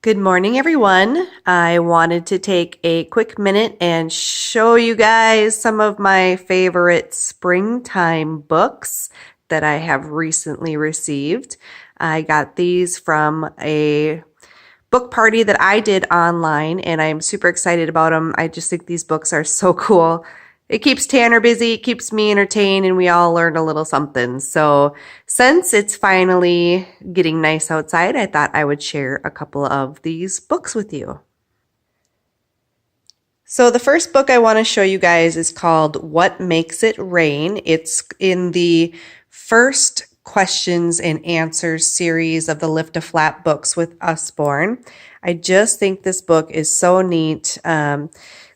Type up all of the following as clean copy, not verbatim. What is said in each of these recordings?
Good morning, everyone. I wanted to take a quick minute and show you guys some of my favorite springtime books that I have recently received. I got these from a book party that I did online, and I'm super excited about them. I just think these books are so cool. It keeps Tanner busy, it keeps me entertained, and we all learn a little something. So since it's finally getting nice outside, I thought I would share a couple of these books with you. So the first book I want to show you guys is called What Makes It Rain. It's in the first questions and answers series of the Lift a Flap books with Usborne. I just think this book is so neat.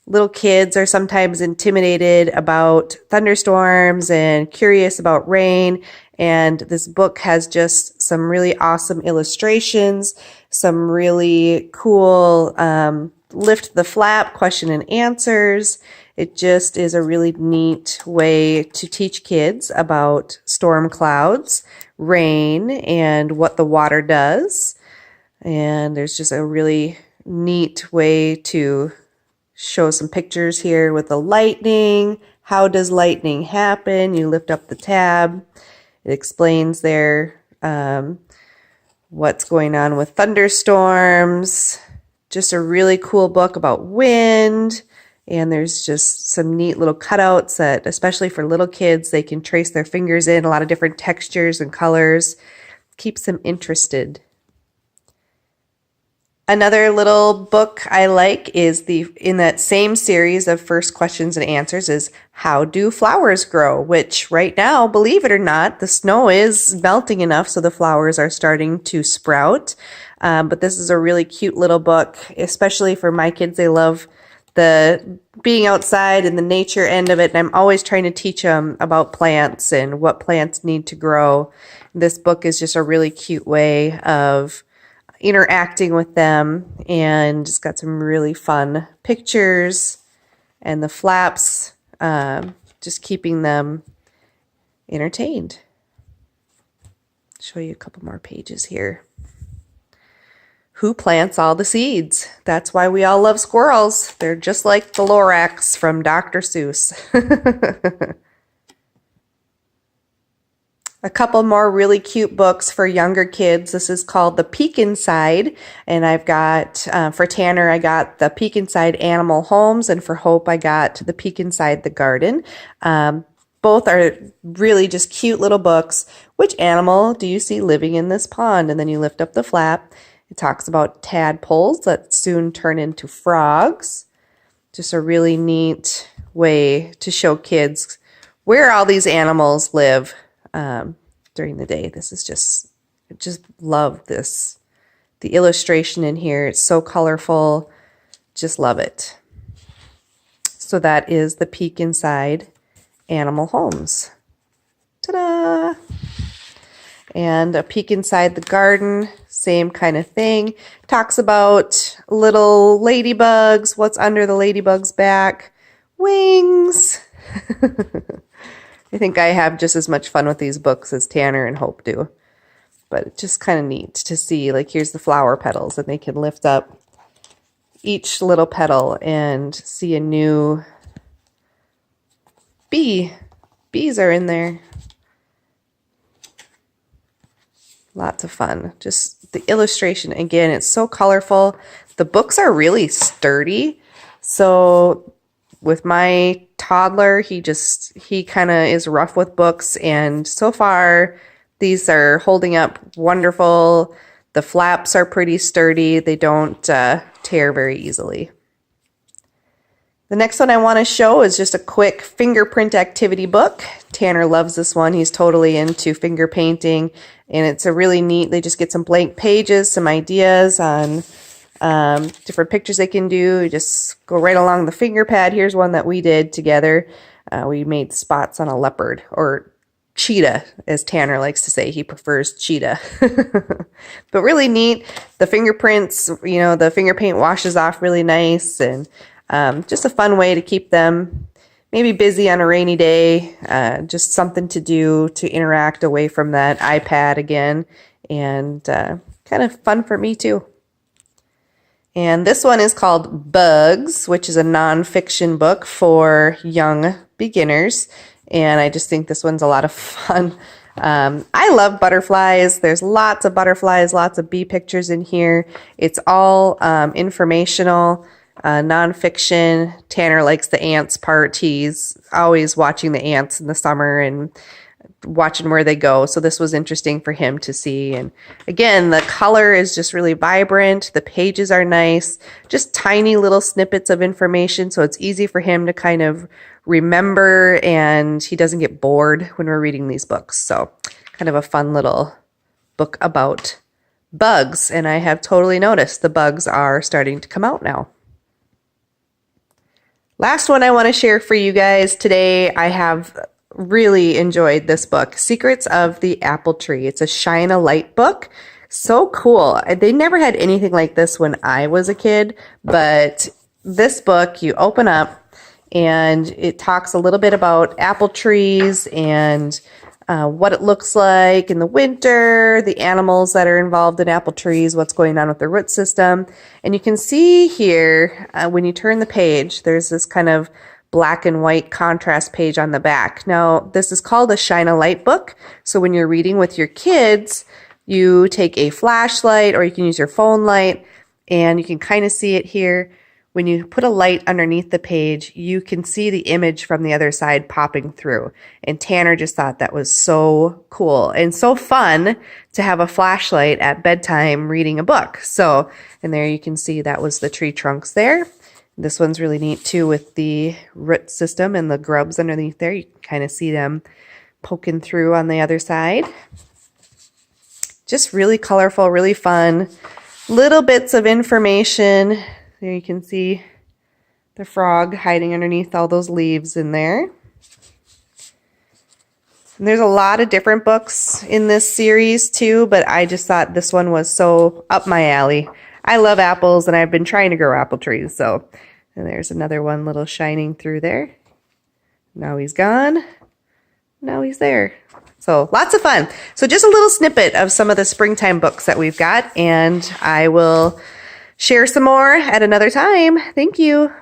Little kids are sometimes intimidated about thunderstorms and curious about rain. And this book has just some really awesome illustrations, some really cool lift the flap question and answers. It just is a really neat way to teach kids about storm clouds, rain, and what the water does. And there's just a really neat way to show some pictures here with the lightning. How does lightning happen? You lift up the tab. It explains there what's going on with thunderstorms. Just a really cool book about wind. And there's just some neat little cutouts that, especially for little kids, they can trace their fingers in a lot of different textures and colors. Keeps them interested. Another little book I like is in that same series of first questions and answers is How Do Flowers Grow? Which right now, believe it or not, the snow is melting enough so the flowers are starting to sprout. But this is a really cute little book, especially for my kids. They love the being outside and the nature end of it. And I'm always trying to teach them about plants and what plants need to grow. This book is just a really cute way of interacting with them, and it's got some really fun pictures and the flaps, just keeping them entertained. Show you a couple more pages here. Who plants all the seeds? That's why we all love squirrels. They're just like the Lorax from Dr. Seuss. A couple more really cute books for younger kids. This is called The Peek Inside, and I've got, for Tanner, I got The Peek Inside Animal Homes, and for Hope, I got The Peek Inside the Garden. Both are really just cute little books. Which animal do you see living in this pond? And then you lift up the flap. It talks about tadpoles that soon turn into frogs. Just a really neat way to show kids where all these animals live during the day. This is I just love this. The illustration in here, it's so colorful. Just love it. So that is The Peek Inside Animal Homes. Ta-da! And A Peek Inside the Garden, same kind of thing. Talks about little ladybugs, what's under the ladybug's back, wings. I think I have just as much fun with these books as Tanner and Hope do. But it's just kind of neat to see, like, here's the flower petals, and they can lift up each little petal and see a new bee. Bees are in there. Lots of fun. Just the illustration, again, it's so colorful. The books are really sturdy. So with my toddler, he kind of is rough with books, and so far these are holding up wonderful. The flaps are pretty sturdy. They don't tear very easily. The next one I want to show is just a quick fingerprint activity book. Tanner loves this one. He's totally into finger painting, and it's a really neat, they just get some blank pages, some ideas on different pictures they can do. You just go right along the finger pad. Here's one that we did together. We made spots on a leopard, or cheetah, as Tanner likes to say. He prefers cheetah. But really neat. The fingerprints, the finger paint washes off really nice, and just a fun way to keep them maybe busy on a rainy day. Just something to do to interact away from that iPad again, and kind of fun for me too. And this one is called Bugs, which is a nonfiction book for young beginners. And I just think this one's a lot of fun. I love butterflies. There's lots of butterflies, lots of bee pictures in here. It's all informational, nonfiction. Tanner likes the ants part. He's always watching the ants in the summer and watching where they go. So this was interesting for him to see. And again, the color is just really vibrant. The pages are nice, just tiny little snippets of information. So it's easy for him to kind of remember, and he doesn't get bored when we're reading these books. So kind of a fun little book about bugs. And I have totally noticed the bugs are starting to come out now. Last one I want to share for you guys today. I have really enjoyed this book, Secrets of the Apple Tree. It's a shine a light book. So cool. They never had anything like this when I was a kid, but this book, you open up and it talks a little bit about apple trees and what it looks like in the winter, the animals that are involved in apple trees, what's going on with the root system. And you can see here, when you turn the page, there's this kind of black and white contrast page on the back. Now, this is called a shine a light book. So when you're reading with your kids, you take a flashlight or you can use your phone light, and you can kind of see it here. When you put a light underneath the page, you can see the image from the other side popping through. And Tanner just thought that was so cool and so fun to have a flashlight at bedtime reading a book. So, and there you can see that was the tree trunks there. This one's really neat too with the root system and the grubs underneath there. You can kind of see them poking through on the other side. Just really colorful, really fun. Little bits of information. There you can see the frog hiding underneath all those leaves in there. And there's a lot of different books in this series too, but I just thought this one was so up my alley. I love apples, and I've been trying to grow apple trees. So, and there's another one little shining through there. Now he's gone. Now he's there. So lots of fun. So just a little snippet of some of the springtime books that we've got, and I will share some more at another time. Thank you.